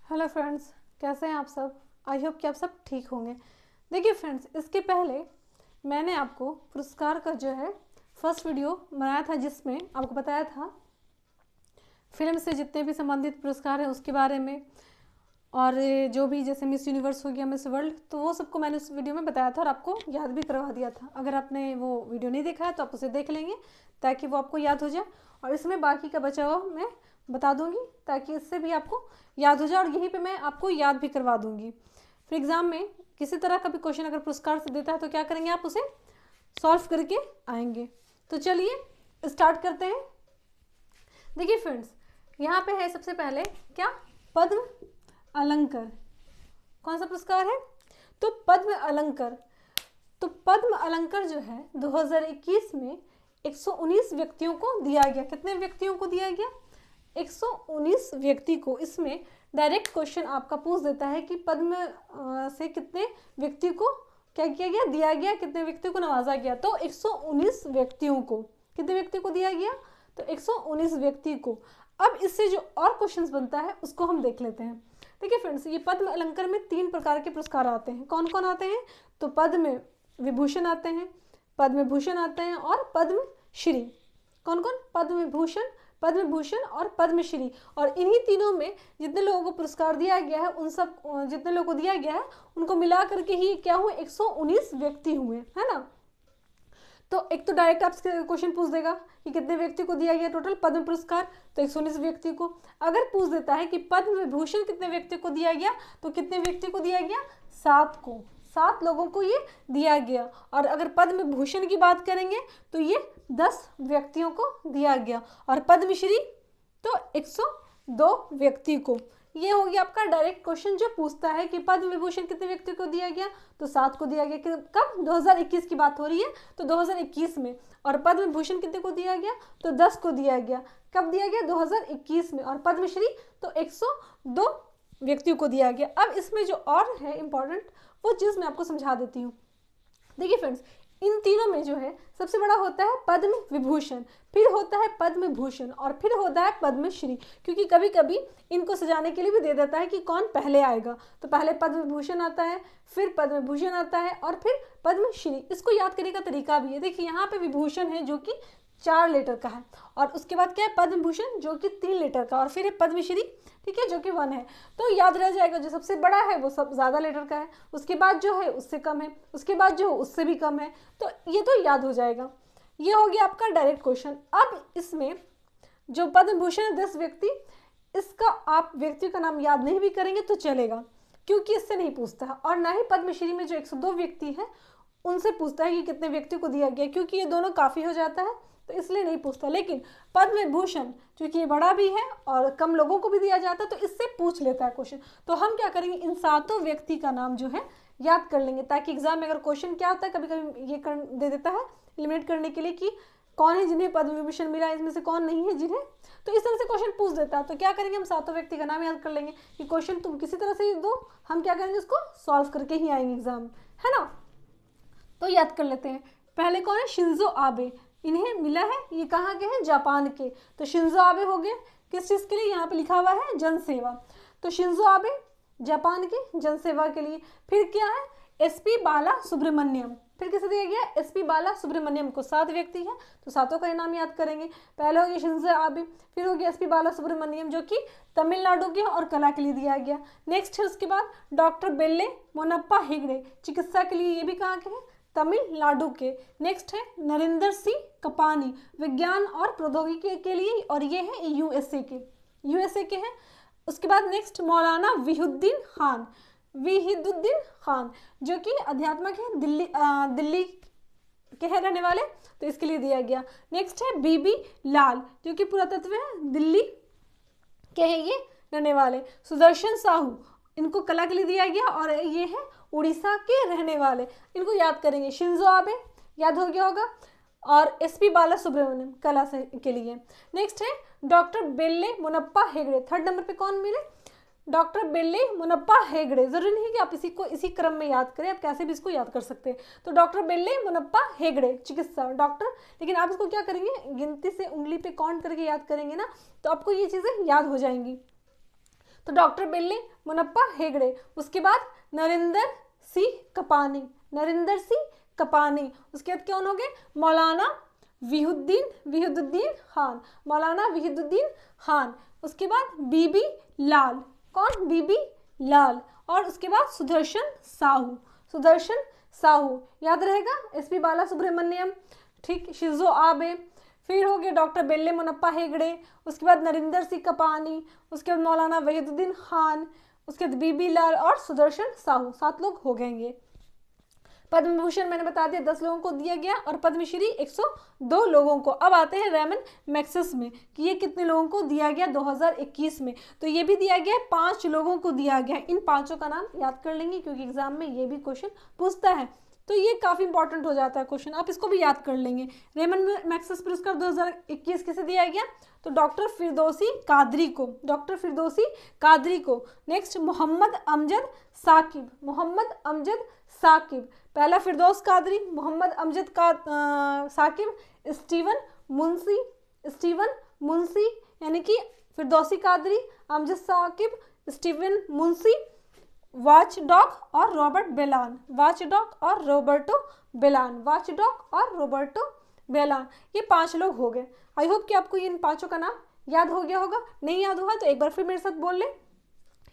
Hello friends, कैसे हैं आप सब। आई होप कि आप सब ठीक होंगे। देखिए फ्रेंड्स, इसके पहले मैंने आपको पुरस्कार का जो है फर्स्ट वीडियो बनाया था, जिसमें आपको बताया था फिल्म से जितने भी संबंधित पुरस्कार हैं उसके बारे में, और जो भी जैसे मिस यूनिवर्स हो गया, मिस वर्ल्ड, तो वो सबको मैंने उस वीडियो में बताया था और आपको याद भी करवा दिया था। अगर आपने वो वीडियो नहीं देखा है तो आप उसे देख लेंगे ताकि वो आपको याद हो जाए, और इसमें बाकी का बचा हुआ मैं बता दूंगी ताकि इससे भी आपको याद हो जाए, और यहीं पे मैं आपको याद भी करवा दूंगी। फिर एग्ज़ाम में किसी तरह का भी क्वेश्चन अगर पुरस्कार से देता है तो क्या करेंगे, आप उसे सॉल्व करके आएंगे। तो चलिए स्टार्ट करते हैं। देखिए फ्रेंड्स, यहाँ पे है सबसे पहले क्या, पद्म अलंकर। कौन सा पुरस्कार है, तो पद्म अलंकर। तो पद्म अलंकर जो है 2021 में 119 व्यक्तियों को दिया गया। कितने व्यक्तियों को दिया गया, 119 व्यक्ति को। इसमें डायरेक्ट क्वेश्चन आपका पूछ देता है कि पद्म से कितने व्यक्ति को क्या किया गया, दिया गया, कितने व्यक्ति को नवाजा गया। तो 119 व्यक्तियों को, कितने व्यक्ति को दिया गया, तो 119 व्यक्ति को। अब इससे जो और क्वेश्चंस बनता है उसको हम देख लेते हैं। देखिए फ्रेंड्स, ये पद्म अलंकर में 3 प्रकार के पुरस्कार आते हैं। कौन कौन आते हैं, तो पद्म विभूषण आते हैं, पद्म भूषण आते हैं, और पद्मश्री। कौन कौन, पद्म विभूषण, पद्म भूषण और पद्मश्री। और इन्हीं तीनों में जितने लोगों को पुरस्कार दिया गया है, उन सब जितने लोगों को दिया गया है उनको मिला करके ही क्या हुए, 119 व्यक्ति हुए, है ना। तो एक तो डायरेक्ट आपसे क्वेश्चन पूछ देगा कि कितने व्यक्ति को दिया गया टोटल पद्म पुरस्कार, तो 119 व्यक्ति को। अगर पूछ देता है कि पद्म विभूषण कितने व्यक्ति को दिया गया, तो कितने व्यक्ति को दिया गया, 7 को, 7 लोगों को ये दिया गया। और अगर पद्म भूषण की बात करेंगे तो ये 10 व्यक्तियों को दिया गया, और पद्मश्री तो 102 व्यक्ति को। ये हो गया आपका डायरेक्ट क्वेश्चन जो पूछता है कि पद्म विभूषण कितने व्यक्ति को दिया गया, तो 7 को दिया गया। कब, 2021 की बात हो रही है, तो 2021 में। और पद्म भूषण कितने को दिया गया, तो 10 को दिया गया। कब दिया गया, 2021 में। और पद्मश्री तो 102 व्यक्तियों को दिया गया। अब इसमें जो और है इंपॉर्टेंट, वो चीज़ मैं आपको समझा देती हूँ। देखिए फ्रेंड्स, इन तीनों में जो है सबसे बड़ा होता है पद्म विभूषण, फिर होता है पद्म भूषण, और फिर होता है पद्मश्री। क्योंकि कभी कभी इनको सजाने के लिए भी दे देता है कि कौन पहले आएगा। तो पहले पद्म विभूषण आता है, फिर पद्म भूषण आता है, और फिर पद्मश्री। इसको याद करने का तरीका भी है। देखिए यहाँ पे विभूषण है जो कि 4 लेटर का है, और उसके बाद क्या है, पद्म भूषण जो कि 3 लेटर का, और फिर है पद्मश्री, ठीक है, जो कि 1 है। तो याद रह जाएगा, जो सबसे बड़ा है वो सब ज़्यादा लेटर का है, उसके बाद जो है उससे कम है, उसके बाद जो है उससे भी कम है। तो ये तो याद हो जाएगा। ये हो गया आपका डायरेक्ट क्वेश्चन। अब इसमें जो पद्म भूषण है 10 व्यक्ति, इसका आप व्यक्ति का नाम याद नहीं भी करेंगे तो चलेगा, क्योंकि इससे नहीं पूछता है। और ना ही पद्मश्री में जो 102 व्यक्ति है उनसे पूछता है कि कितने व्यक्ति को दिया गया, क्योंकि ये दोनों काफ़ी हो जाता है, तो इसलिए नहीं पूछता। लेकिन पद्म भूषण क्योंकि ये बड़ा भी है और कम लोगों को भी दिया जाता है, तो इससे पूछ लेता है क्वेश्चन। तो हम क्या करेंगे, इन 7 व्यक्ति का नाम जो है याद कर लेंगे, ताकि एग्जाम में अगर क्वेश्चन क्या होता है, कभी कभी ये दे देता है एलिमिनेट करने के लिए कि कौन है जिन्हें पद्म विभूषण मिला, इसमें से कौन नहीं है जिन्हें, तो इस तरह से क्वेश्चन पूछ देता है। तो क्या करेंगे, हम 7 व्यक्ति का नाम याद कर लेंगे कि क्वेश्चन तुम किसी तरह से दो, हम क्या करेंगे, उसको सॉल्व करके ही आएंगे एग्जाम, है ना। तो याद कर लेते हैं। पहले कौन है, शिंजो आबे, इन्हें मिला है, ये कहाँ के हैं, जापान के। तो शिंजो आबे हो गए किस चीज़ के लिए, यहाँ पे लिखा हुआ है जनसेवा, तो शिंजो आबे जापान के जनसेवा के लिए। फिर क्या है, एसपी बाला सुब्रमण्यम, फिर किसे दिया गया, एसपी बाला सुब्रमण्यम को। 7 व्यक्ति हैं, तो 7 का नाम याद करेंगे। पहले हो गया शिंजो आबे, फिर हो गया एसपी बाला सुब्रमण्यम जो कि तमिलनाडु के और कला के लिए दिया गया। नेक्स्ट है उसके बाद डॉक्टर बेल्ले मोनप्पा हेगड़े, चिकित्सा के लिए, ये भी कहाँ के हैं, तमिलनाडु के। नेक्स्ट है नरेंद्र सिंह कपानी, विज्ञान और प्रौद्योगिकी के लिए, और ये है यूएसए के हैं। उसके बाद नेक्स्ट मौलाना वहीदुद्दीन खान जो कि अध्यात्मक है, दिल्ली के हैं रहने वाले, तो इसके लिए दिया गया। नेक्स्ट है बीबी लाल जो कि पुरातत्व है, दिल्ली के हैं ये रहने वाले। सुदर्शन साहू, इनको कला के लिए दिया गया, और ये है उड़ीसा के रहने वाले, इनको याद करेंगे। शिंजो आबे याद हो गया होगा, और एसपी बाला सुब्रमण्यम कला से के लिए। नेक्स्ट है डॉक्टर बेल्ले मोनप्पा हेगड़े, 3rd नंबर पे कौन मिले, डॉक्टर बेल्ले मोनप्पा हेगड़े। जरूरी नहीं कि आप इसी को इसी क्रम में याद करें, आप कैसे भी इसको याद कर सकते हैं। तो डॉक्टर बेल्ले मोनप्पा हेगड़े चिकित्सा डॉक्टर, लेकिन आप इसको क्या करेंगे, गिनती से उंगली पे काउंट करके याद करेंगे ना, तो आपको ये चीज़ें याद हो जाएंगी। तो डॉक्टर बेल्ले मुनप्पा हेगड़े, उसके बाद नरेंद्र सी कपानी, नरेंद्र सी कपानी, उसके बाद कौन हो गए, मौलाना वहीदुद्दीन खान, मौलाना वहीदुद्दीन खान, उसके बाद बीबी लाल, कौन, बीबी लाल, और उसके बाद सुदर्शन साहू, सुदर्शन साहू याद रहेगा, एसपी बाला सुब्रमण्यम, ठीक, शिंजो आबे, फिर हो गए डॉक्टर बेल्ले मुनप्पा हेगड़े, उसके बाद नरेंद्र सी कपानी, उसके बाद मौलाना वहीदुद्दीन खान, उसके बाद बीबी लाल और सुदर्शन साहू, 7 लोग हो गएंगे। पद्म विभूषण मैंने बता दिया 10 लोगों को दिया गया और पद्मश्री 102 लोगों को। अब आते हैं रेमन मैग्सेसे में कि ये कितने लोगों को दिया गया 2021 में, तो ये भी दिया गया 5 लोगों को दिया गया। इन 5 का नाम याद कर लेंगे क्योंकि एग्जाम में ये भी क्वेश्चन पूछता है, तो ये काफ़ी इंपॉर्टेंट हो जाता है क्वेश्चन, आप इसको भी याद कर लेंगे। रेमन मैग्सेसे पुरस्कार 2021 किसे दिया गया, तो डॉक्टर फिरदौसी कादरी को, डॉक्टर फिरदौसी कादरी को। नेक्स्ट मोहम्मद अमजद साकिब, मोहम्मद अमजद साकिब, पहला फिरदौस कादरी, मोहम्मद अमजद साकिब, स्टीवन मुंशी, स्टीवन मुंशी यानी कि फिरदौसी कादरी, अमजद साकिब, स्टीवन मुंशी, वाचडॉग और रॉबर्ट बेलान, वाचडॉग और रोबर्टो बेलान, वाचडॉग और रोबर्टो बेलान, ये 5 लोग हो गए। आई होप कि आपको इन 5 का नाम याद हो गया होगा, नहीं याद हुआ तो एक बार फिर मेरे साथ बोल लें,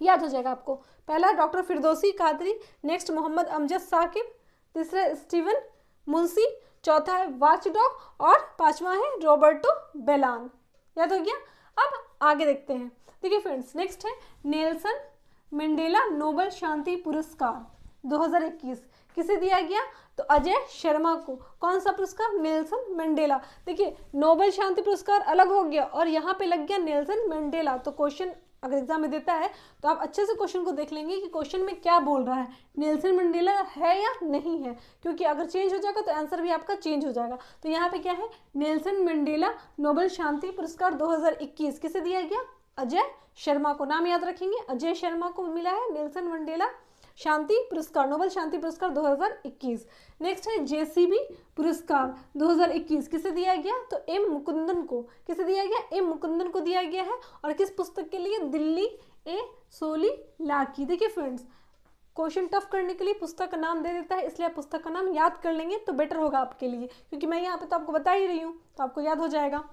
याद हो जाएगा आपको। पहला डॉक्टर फिरदौसी कादरी, नेक्स्ट मोहम्मद अमजद साकिब, तीसरा स्टीवन मुंशी, चौथा है वाचडॉग और 5वां है रॉबर्टो बेलान, याद हो गया। अब आगे देखते हैं, देखिए फ्रेंड्स, नेक्स्ट है नेल्सन मंडेला नोबेल शांति पुरस्कार 2021 किसे दिया गया, तो अजय शर्मा को। कौन सा पुरस्कार, नेल्सन मंडेला। देखिए नोबेल शांति पुरस्कार अलग हो गया और यहाँ पे लग गया नेल्सन मंडेला, तो क्वेश्चन अगर एग्जाम में देता है तो आप अच्छे से क्वेश्चन को देख लेंगे कि क्वेश्चन में क्या बोल रहा है, नेल्सन मंडेला है या नहीं है, क्योंकि अगर चेंज हो जाएगा तो आंसर भी आपका चेंज हो जाएगा। तो यहाँ पे क्या है, नेल्सन मंडेला नोबेल शांति पुरस्कार 2021 किसे दिया गया, अजय शर्मा को। नाम याद रखेंगे, अजय शर्मा को मिला है नेल्सन मंडेला शांति पुरस्कार, नोबेल शांति पुरस्कार 2021। नेक्स्ट है जेसीबी पुरस्कार 2021 किसे दिया गया, तो एम मुकुंदन को। किसे दिया गया, एम मुकुंदन को दिया गया है, और किस पुस्तक के लिए, दिल्ली ए सोली लाकी। देखिए फ्रेंड्स, क्वेश्चन टफ करने के लिए पुस्तक का नाम दे देता है, इसलिए आप पुस्तक का नाम याद कर लेंगे तो बेटर होगा आपके लिए, क्योंकि मैं यहाँ पे तो आपको बता ही रही हूँ तो आपको याद हो जाएगा।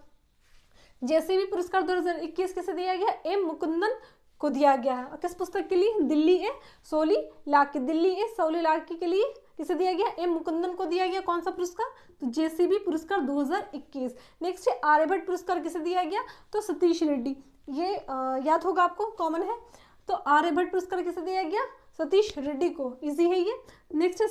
जेसीबी पुरस्कार 2021 किसे दिया गया, एम मुकुंदन को दिया गया है, और किस पुस्तक के लिए, दिल्ली ए सोली लाकी, दिल्ली ए सोली लाकी के लिए किसे दिया गया, एम मुकुंदन को दिया गया। कौन सा पुरस्कार, तो जेसीबी पुरस्कार 2021। नेक्स्ट है आर्यभट्ट पुरस्कार किसे दिया गया, तो सतीश रेड्डी, ये याद होगा आपको, कॉमन है। तो आर्यभट्ट पुरस्कार किसे दिया गया, सतीश रेड्डी को, इजी है ये। नेक्स्ट है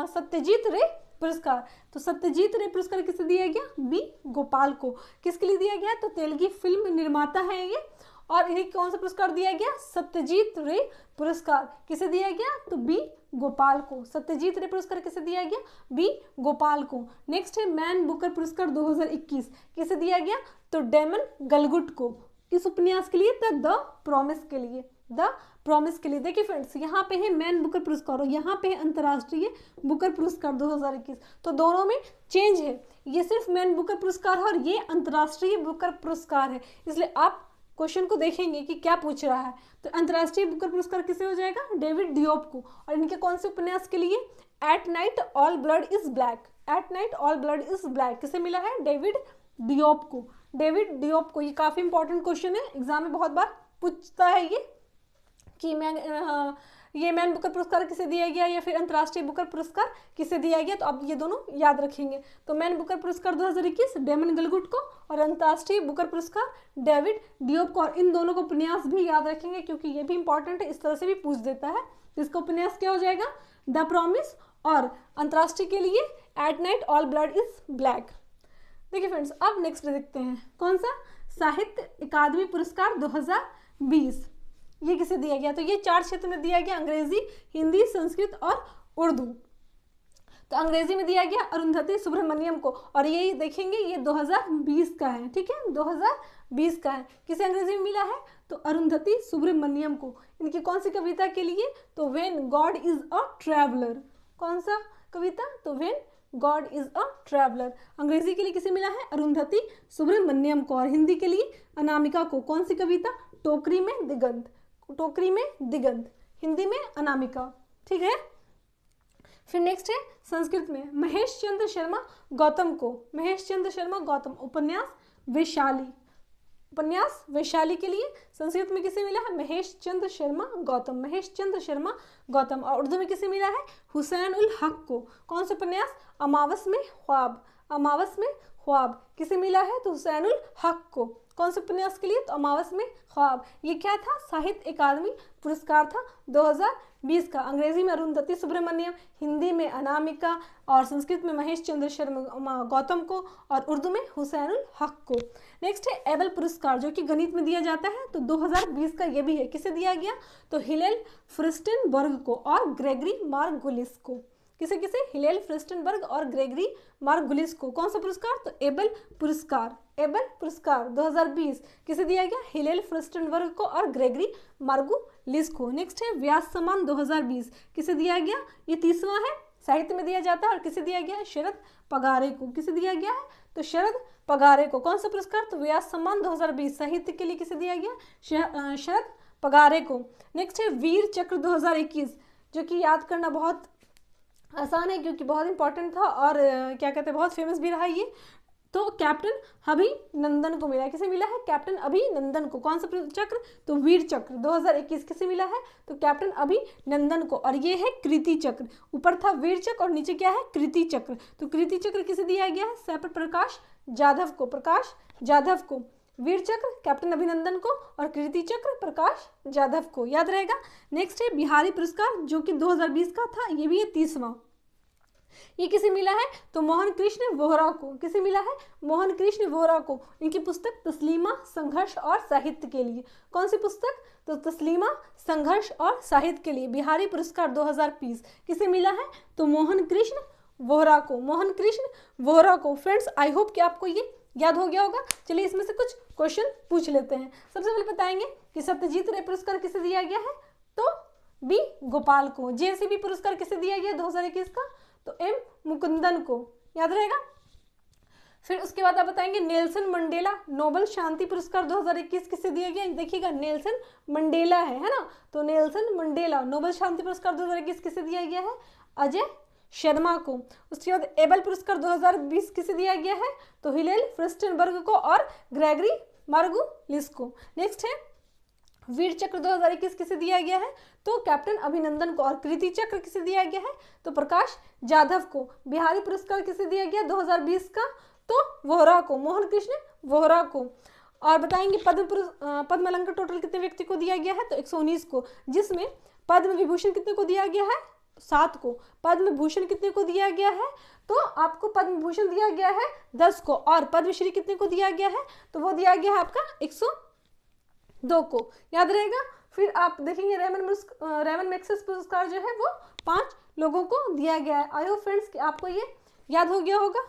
सत्यजीत रे पुरस्कार, तो सत्यजीत रे पुरस्कार किसे दिया गया, बी गोपाल को। किसके लिए दिया गया, तो तेलुगु फिल्म निर्माता है ये, और इन्हें कौन सा पुरस्कार दिया गया, सत्यजीत रे पुरस्कार किसे दिया गया, तो बी गोपाल को। सत्यजीत रे पुरस्कार किसे दिया गया, बी गोपाल को। नेक्स्ट है मैन बुकर पुरस्कार 2021 किसे दिया गया, तो डेमन गलगुट को। किस उपन्यास के लिए, द प्रॉमिस के लिए, द प्रॉमिस के लिए। देखिए फ्रेंड्स, यहाँ पे है मैन बुकर पुरस्कार और यहाँ पे है अंतर्राष्ट्रीय बुकर पुरस्कार 2021, तो दोनों में चेंज है, ये सिर्फ मैन बुकर पुरस्कार है और ये अंतर्राष्ट्रीय बुकर पुरस्कार है, इसलिए आप क्वेश्चन को देखेंगे कि क्या पूछ रहा है। तो अंतर्राष्ट्रीय बुकर पुरस्कार किसे हो जाएगा, डेविड डियोप को। और इनके कौन से उपन्यास के लिए, at night all blood is black, at night all blood is black किसे मिला है, डेविड डियोप को, डेविड डियोप को। ये काफी इंपॉर्टेंट क्वेश्चन है, एग्जाम में बहुत बार पूछता है ये कि ये मैन बुकर पुरस्कार किसे दिया गया या फिर अंतर्राष्ट्रीय बुकर पुरस्कार किसे दिया गया, तो आप ये दोनों याद रखेंगे। तो मैन बुकर पुरस्कार 2021 डेमन गलगुट को और अंतर्राष्ट्रीय बुकर पुरस्कार डेविड डियोप को, और इन दोनों को उपन्यास भी याद रखेंगे क्योंकि ये भी इंपॉर्टेंट है, इस तरह से भी पूछ देता है। इसका उपन्यास क्या हो जाएगा, द प्रॉमिस, और अंतर्राष्ट्रीय के लिए at night all blood is black. देखिए फ्रेंड्स, अब नेक्स्ट देखते हैं कौन सा, साहित्य अकादमी पुरस्कार 2020 ये किसे दिया गया, तो ये 4 क्षेत्र में दिया गया, अंग्रेजी, हिंदी, संस्कृत और उर्दू। तो अंग्रेजी में दिया गया अरुंधति सुब्रमण्यम को, और ये देखेंगे ये 2020 का है, ठीक है, 2020 का है। किसे अंग्रेजी में मिला है, तो अरुंधति सुब्रमण्यम को। इनकी कौन सी कविता के लिए, तो when God is a traveller. कौन सा कविता, तो when God is a traveller. अंग्रेजी के लिए किसे मिला है? अरुंधति सुब्रमण्यम को। और हिंदी के लिए अनामिका को। कौन सी कविता? टोकरी में दिगंत। टोकरी में दिगंत, हिंदी में अनामिका। ठीक है। फिर नेक्स्ट है संस्कृत में महेश चंद्र शर्मा गौतम को। महेश चंद्र शर्मा गौतम, उपन्यास वैशाली। उपन्यास वैशाली के लिए संस्कृत में किसे मिला है? महेश चंद्र शर्मा गौतम। महेश चंद्र शर्मा गौतम। और उर्दू में किसे मिला है? हुसैन उल हक को। कौन सा उपन्यास? अमावस में ख्वाब। अमावस में ख्वाब किसे मिला है? तो हुसैन उल हक को। कौन से उपन्यास के लिए? तो अमावस में ख्वाब। ये क्या था? साहित्य अकादमी पुरस्कार था 2020 का। अंग्रेजी में अरुंधति सुब्रमण्यम, हिंदी में अनामिका, और संस्कृत में महेश चंद्र शर्मा गौतम को, और उर्दू में हुसैन उल हक को। नेक्स्ट है एबल पुरस्कार, जो कि गणित में दिया जाता है। तो 2020 का ये भी है। किसे दिया गया? तो हिलेल फ्रिस्टनबर्ग को और ग्रेगरी मार्गुलिस को। किसे किसे? हिलेल फ्रिस्टनबर्ग और ग्रेगरी मार्गुलिस को। कौन सा पुरस्कार? तो एबल पुरस्कार। एबल पुरस्कार 2020 किसे दिया गया? हिलेल फ्रिस्टनबर्ग को और ग्रेगरी मार्गुलिस को। नेक्स्ट है व्यास सम्मान 2020 किसे दिया गया? ये 30वां है, साहित्य में दिया जाता है। और किसे दिया गया? शरद पगारे को। किसे दिया गया है? तो शरद पगारे को। कौन सा पुरस्कार? तो व्यास सम्मान 2020 साहित्य के लिए किसे दिया गया? शरद पगारे को। नेक्स्ट है वीर चक्र 2021, जो कि याद करना बहुत आसान है क्योंकि बहुत इंपॉर्टेंट था और क्या कहते हैं बहुत फेमस भी रहा ये। तो कैप्टन अभिनंदन को मिला। किसे मिला है? कैप्टन अभिनंदन को। कौन सा चक्र? तो वीर चक्र 2021 किसे मिला है? तो कैप्टन अभिनंदन को। और ये है कृति चक्र। ऊपर था वीर चक्र और नीचे क्या है? कृति चक्र। तो कृति चक्र किसे दिया गया है? सैपर प्रकाश जाधव को। प्रकाश जाधव को। वीर चक्र कैप्टन अभिनंदन को और कृति चक्र प्रकाश जाधव को। याद रहेगा। नेक्स्ट है बिहारी पुरस्कार, जो कि 2020 का था। ये भी है 30वां। ये किसे मिला है? तो मोहन कृष्ण वोहरा को। किसे मिला है? मोहन कृष्ण वोहरा को। इनकी पुस्तक तस्लीमा संघर्ष और साहित्य के लिए। कौन सी पुस्तक? तो तस्लीमा संघर्ष और साहित्य के लिए बिहारी पुरस्कार 2020 किसे मिला है? तो मोहन कृष्ण वोहरा को। मोहन कृष्ण वोहरा को। फ्रेंड्स आई होप कि आपको ये याद हो गया होगा। चलिए इसमें से कुछ क्वेश्चन पूछ लेते हैं। सबसे पहले बताएंगे कि सत्यजीत रे पुरस्कार किसे दिया गया है? तो बी गोपाल को। जेसीबी पुरस्कार किसे दिया गया 2021 का? तो एम मुकुंदन को। याद रहेगा। फिर उसके बाद आप बताएंगे नेल्सन मंडेला नोबेल शांति पुरस्कार 2021 किसे दिया गया? देखिएगा नेल्सन मंडेला है ना। तो नेल्सन मंडेला नोबेल शांति पुरस्कार 2021 किसे दिया गया है? अजय शर्मा को। उसके बाद एबल पुरस्कार 2020 किसे दिया गया है? तो हिलेल फ्रिस्टनबर्ग को और ग्रेगरी मार्गुलिस को। नेक्स्ट है वीर चक्र 2021 किसे दिया गया है? तो कैप्टन अभिनंदन को। और कृति चक्र किसे दिया गया है? तो प्रकाश जाधव को। बिहारी पुरस्कार किसे दिया गया 2020 का? तो वोहरा को, मोहन कृष्ण वोहरा को। और बताएंगे पद्म अलंकार टोटल कितने व्यक्ति को दिया गया है? तो 119 को, जिसमें पद्म विभूषण कितने को दिया गया है? 7 को। पद्म भूषण कितने को दिया गया है? तो आपको पद्म भूषण दिया गया है 10 को। और पद्मश्री कितने को दिया गया है? तो वो दिया गया है आपका 102 को। याद रहेगा। फिर आप देखेंगे रेमन मैग्सेसे पुरस्कार जो है वो 5 लोगों को दिया गया है। आई होप फ्रेंड्स कि आपको ये याद हो गया होगा।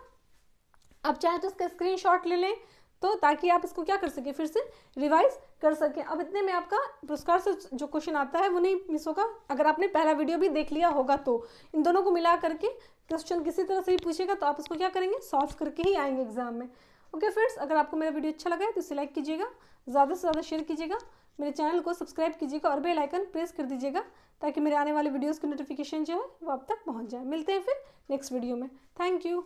आप चाहे तो इसका स्क्रीनशॉट ले लें तो ताकि आप इसको क्या कर सकें, फिर से रिवाइज कर सकें। अब इतने में आपका पुरस्कार से जो क्वेश्चन आता है वो नहीं मिस होगा। अगर आपने पहला वीडियो भी देख लिया होगा तो इन दोनों को मिला करके क्वेश्चन किसी तरह से भी पूछेगा तो आप इसको क्या करेंगे, सॉल्व करके ही आएंगे एग्जाम में। ओके फ्रेंड्स, अगर आपको मेरा वीडियो अच्छा लगा है तो इसे लाइक कीजिएगा, ज़्यादा से ज़्यादा शेयर कीजिएगा, मेरे चैनल को सब्सक्राइब कीजिएगा और बेल आइकन प्रेस कर दीजिएगा ताकि मेरे आने वाले वीडियोज़ की नोटिफिकेशन जो है वो आप तक पहुँच जाए। मिलते हैं फिर नेक्स्ट वीडियो में। Thank you.